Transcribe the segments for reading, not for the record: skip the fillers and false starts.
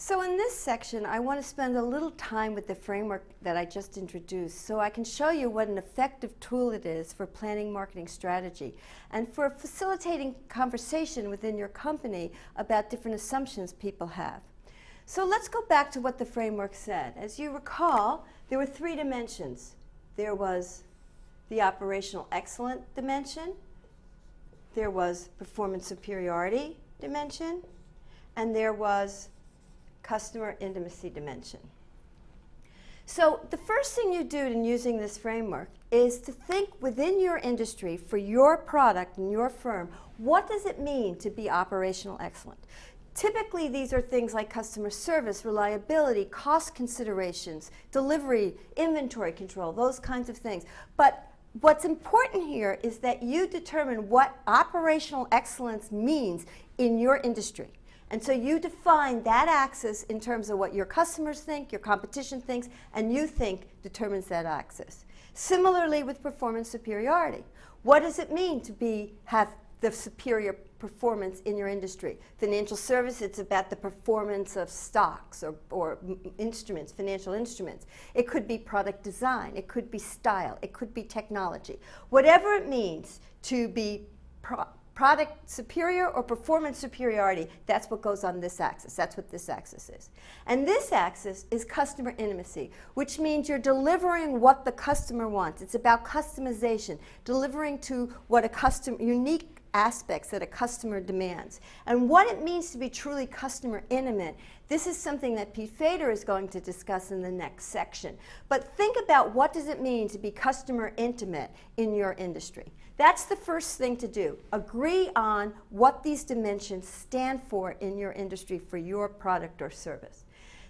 So in this section, I want to spend a little time with the framework that I just introduced so I can show you what an effective tool it is for planning marketing strategy and for facilitating conversation within your company about different assumptions people have. So let's go back to what the framework said. As you recall, there were three dimensions. There was the operational excellence dimension, there was performance superiority dimension, and there was customer intimacy dimension. So the first thing you do in using this framework is to think within your industry, for your product and your firm, what does it mean to be operational excellent? Typically, these are things like customer service, reliability, cost considerations, delivery, inventory control, those kinds of things. But what's important here is that you determine what operational excellence means in your industry. And so you define that axis in terms of what your customers think, your competition thinks, and you think determines that axis. Similarly with performance superiority. What does it mean to have the superior performance in your industry? Financial service, it's about the performance of stocks or instruments, financial instruments. It could be product design, it could be style, it could be technology. Whatever it means to be product superior or performance superiority, that's what goes on this axis. That's what this axis is. And this axis is customer intimacy, which means you're delivering what the customer wants. It's about customization, delivering to what unique aspects that a customer demands. And what it means to be truly customer intimate, this is something that Pete Fader is going to discuss in the next section. But think about what does it mean to be customer intimate in your industry. That's the first thing to do. Agree on what these dimensions stand for in your industry for your product or service.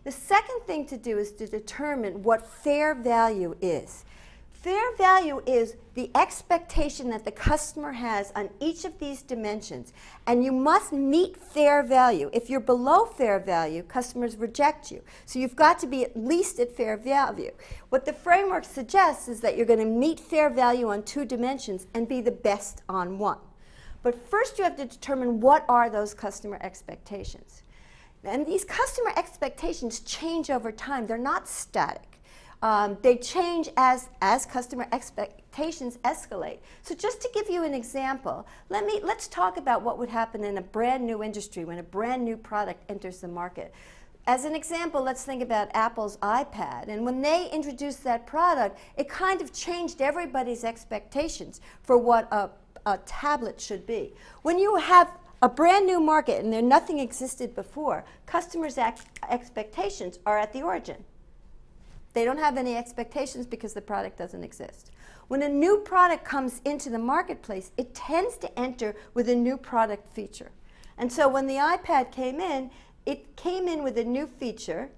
The second thing to do is to determine what fair value is. Fair value is the expectation that the customer has on each of these dimensions, and you must meet fair value. If you're below fair value, customers reject you. So you've got to be at least at fair value. What the framework suggests is that you're going to meet fair value on two dimensions and be the best on one. But first you have to determine what are those customer expectations. And these customer expectations change over time. They're not static. They change as customer expectations escalate. So just to give you an example, let's talk about what would happen in a brand new industry when a brand new product enters the market. As an example, let's think about Apple's iPad. And when they introduced that product, it kind of changed everybody's expectations for what a tablet should be. When you have a brand new market and nothing existed before, customers' expectations are at the origin. They don't have any expectations because the product doesn't exist. When a new product comes into the marketplace, it tends to enter with a new product feature. And so when the iPad came in, it came in with a new feature,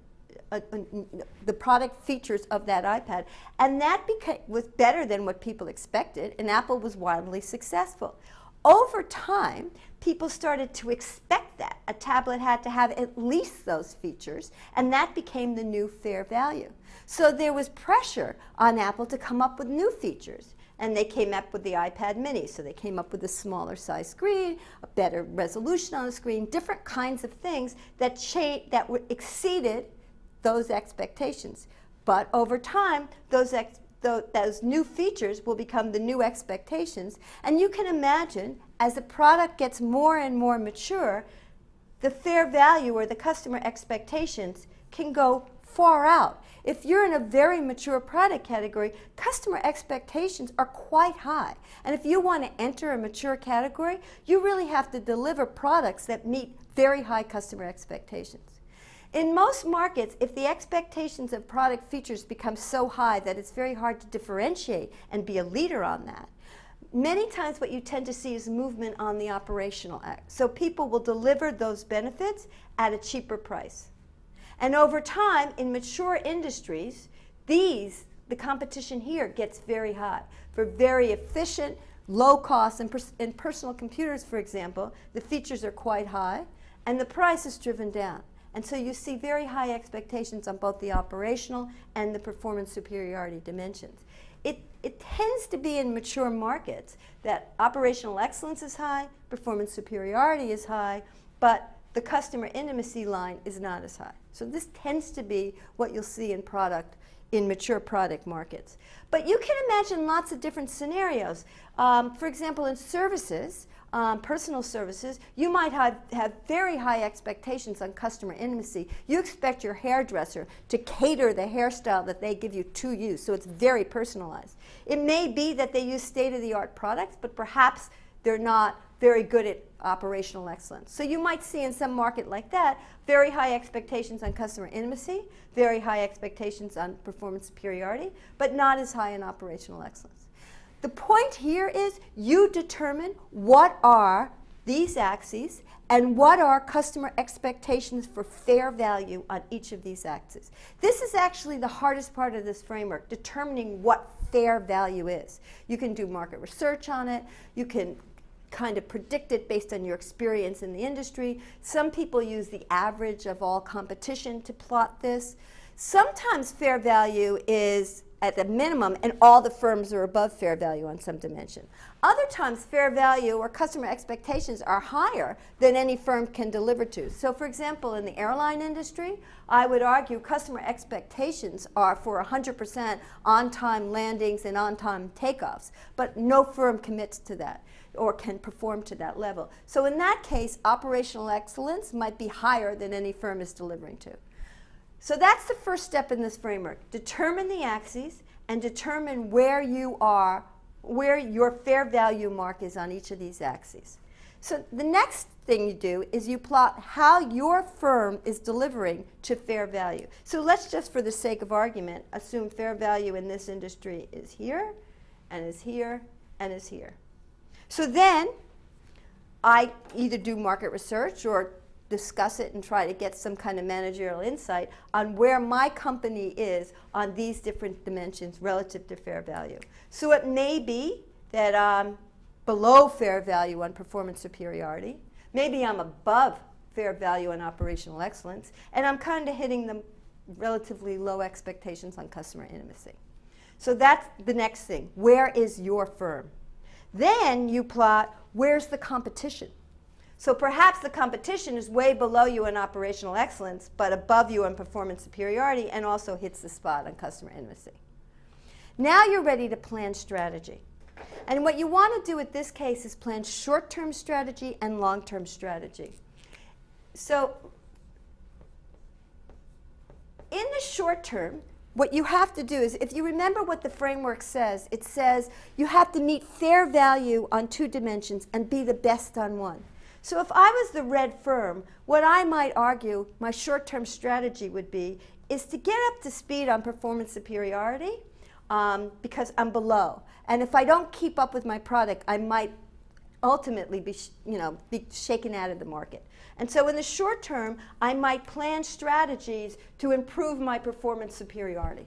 the product features of that iPad, and that was better than what people expected, and Apple was wildly successful. Over time, people started to expect that. A tablet had to have at least those features, and that became the new fair value. So there was pressure on Apple to come up with new features, and they came up with the iPad mini. So they came up with a smaller size screen, a better resolution on the screen, different kinds of things that exceeded those expectations. But over time, those new features will become the new expectations. And you can imagine, as the product gets more and more mature, the fair value or the customer expectations can go far out. If you're in a very mature product category, customer expectations are quite high. And if you want to enter a mature category, you really have to deliver products that meet very high customer expectations. In most markets, if the expectations of product features become so high that it's very hard to differentiate and be a leader on that, many times what you tend to see is movement on the operational act. So people will deliver those benefits at a cheaper price. And over time, in mature industries, the competition here gets very high. For very efficient, low cost, in personal computers, for example, the features are quite high, and the price is driven down. And so you see very high expectations on both the operational and the performance superiority dimensions. It tends to be in mature markets that operational excellence is high, performance superiority is high, but the customer intimacy line is not as high. So this tends to be what you'll see in mature product markets. But you can imagine lots of different scenarios. For example, in services, personal services, you might have very high expectations on customer intimacy. You expect your hairdresser to cater the hairstyle that they give you to you, so it's very personalized. It may be that they use state-of-the-art products, but perhaps they're not very good at operational excellence. So you might see in some market like that very high expectations on customer intimacy, very high expectations on performance superiority, but not as high in operational excellence. The point here is you determine what are these axes and what are customer expectations for fair value on each of these axes. This is actually the hardest part of this framework, determining what fair value is. You can do market research on it. You can kind of predict it based on your experience in the industry. Some people use the average of all competition to plot this. Sometimes fair value is at the minimum and all the firms are above fair value on some dimension. Other times fair value or customer expectations are higher than any firm can deliver to. So for example, in the airline industry, I would argue customer expectations are for 100% on-time landings and on-time takeoffs, but no firm commits to that or can perform to that level. So in that case, operational excellence might be higher than any firm is delivering to. So that's the first step in this framework. Determine the axes and determine where you are, where your fair value mark is on each of these axes. So the next thing you do is you plot how your firm is delivering to fair value. So let's just, for the sake of argument, assume fair value in this industry is here, and is here, and is here. So then I either do market research or discuss it and try to get some kind of managerial insight on where my company is on these different dimensions relative to fair value. So it may be that I'm below fair value on performance superiority. Maybe I'm above fair value on operational excellence. And I'm kind of hitting the relatively low expectations on customer intimacy. So that's the next thing. Where is your firm? Then you plot where's the competition. So perhaps the competition is way below you in operational excellence, but above you in performance superiority and also hits the spot on customer intimacy. Now you're ready to plan strategy. And what you want to do in this case is plan short-term strategy and long-term strategy. So in the short term, what you have to do is, if you remember what the framework says, it says you have to meet fair value on two dimensions and be the best on one. So if I was the red firm, what I might argue my short-term strategy would be is to get up to speed on performance superiority because I'm below. And if I don't keep up with my product, I might ultimately be shaken out of the market. And so in the short term, I might plan strategies to improve my performance superiority.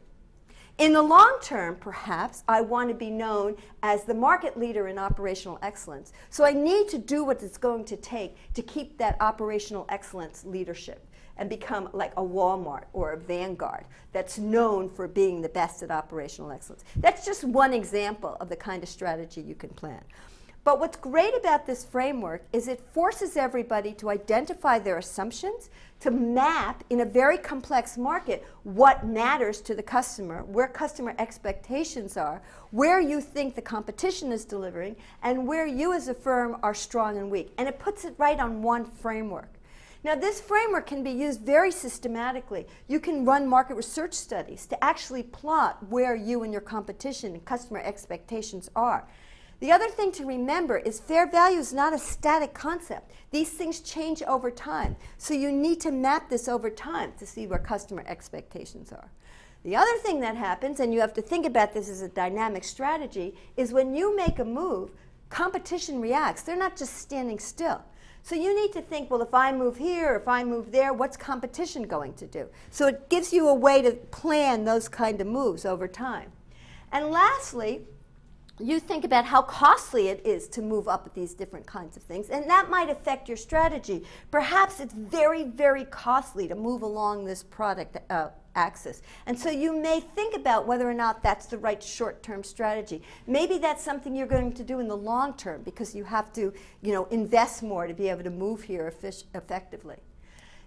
In the long term, perhaps, I want to be known as the market leader in operational excellence. So I need to do what it's going to take to keep that operational excellence leadership and become like a Walmart or a Vanguard that's known for being the best at operational excellence. That's just one example of the kind of strategy you can plan. But what's great about this framework is it forces everybody to identify their assumptions, to map in a very complex market what matters to the customer, where customer expectations are, where you think the competition is delivering, and where you as a firm are strong and weak. And it puts it right on one framework. Now this framework can be used very systematically. You can run market research studies to actually plot where you and your competition and customer expectations are. The other thing to remember is fair value is not a static concept. These things change over time. So you need to map this over time to see where customer expectations are. The other thing that happens, and you have to think about this as a dynamic strategy, is when you make a move, competition reacts. They're not just standing still. So you need to think, well, if I move here, if I move there, what's competition going to do? So it gives you a way to plan those kind of moves over time. And lastly, you think about how costly it is to move up at these different kinds of things, and that might affect your strategy. Perhaps it's very, very costly to move along this product axis. And so you may think about whether or not that's the right short-term strategy. Maybe that's something you're going to do in the long term because you have to, invest more to be able to move here effectively.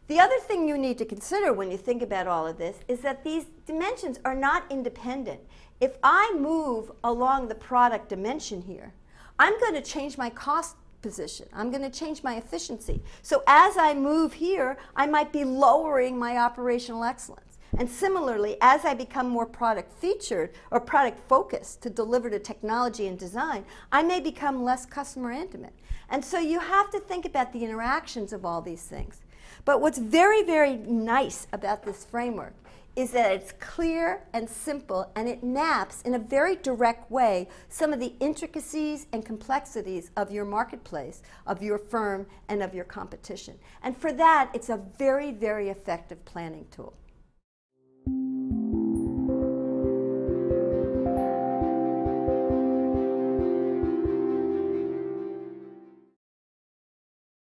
The other thing you need to consider when you think about all of this is that these dimensions are not independent. If I move along the product dimension here, I'm going to change my cost position. I'm going to change my efficiency. So as I move here, I might be lowering my operational excellence. And similarly, as I become more product featured or product focused to deliver to technology and design, I may become less customer intimate. And so you have to think about the interactions of all these things. But what's very, very nice about this framework is that it's clear and simple, and it maps in a very direct way some of the intricacies and complexities of your marketplace, of your firm, and of your competition. And for that, it's a very, very effective planning tool.